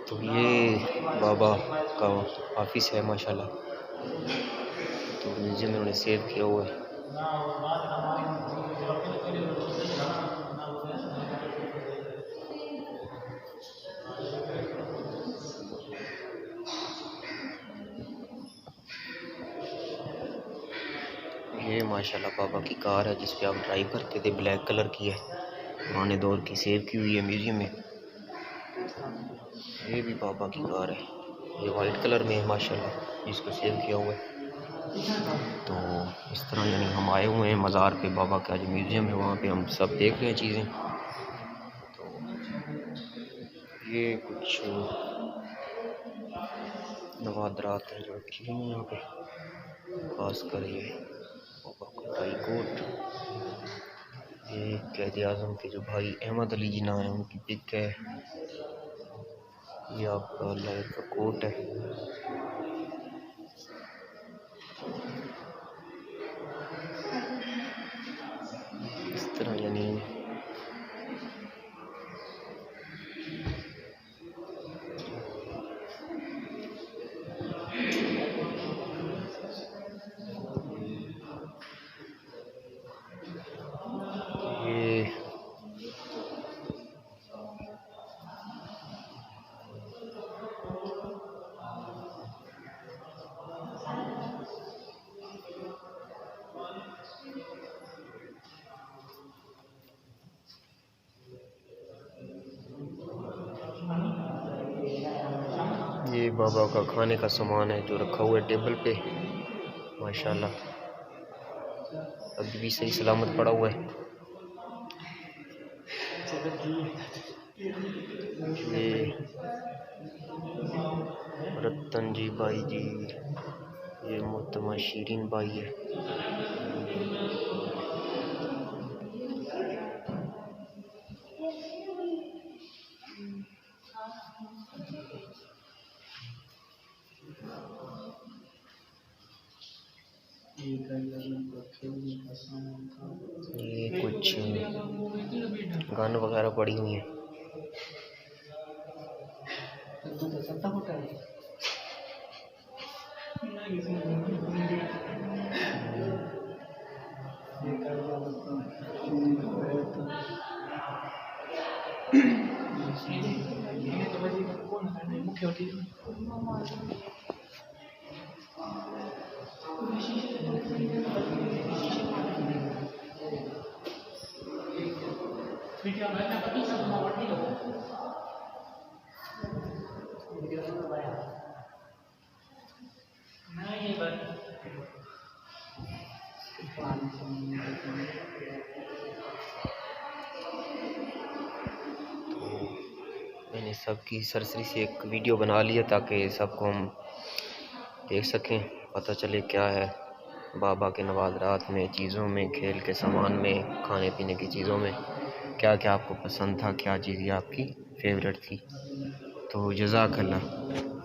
तो ये बाबा का ऑफिस है माशाल्लाह। तो म्यूजियम में उन्होंने सेव किया हुआ है। ये माशाल्लाह बाबा की कार है जिस पे आप ड्राइव करते थे, ब्लैक कलर की है, पुराने दौर की, सेव की हुई है म्यूजियम में। ये भी बाबा की कार है, ये वाइट कलर में है माशाल्लाह, जिसको सेव किया हुआ है। तो इस तरह यानी हम आए हुए हैं मज़ार पे, बाबा का जो म्यूज़ियम है वहाँ पे हम सब देख रहे हैं चीज़ें। तो ये कुछ नवादरात हैं जो रखी हुई हैं यहाँ पे, खास कर ये बाबा का टाई कोट। ये कैद आज़म के जो भाई अहमद अली जिन्ना है उनकी पिक है। ये आपका लाइफ का कोट है। इस तरह यानी ये बाबा का खाने का सामान है जो रखा हुआ है टेबल पे माशाल्लाह, अभी भी सही सलामत पड़ा हुआ है। ये रतन जी भाई जी, ये मोहतरमा शीरीन भाई है। ये कुछ गन वगैरह पड़ी हुई हैं। मैंने सबकी सरसरी से एक वीडियो बना लिया ताकि सबको हम देख सकें, पता चले क्या है बाबा के नवाज़रात में, चीज़ों में, खेल के सामान में, खाने पीने की चीज़ों में क्या क्या आपको पसंद था, क्या चीज़ें आपकी फेवरेट थी। तो जज़ाकल्लाह।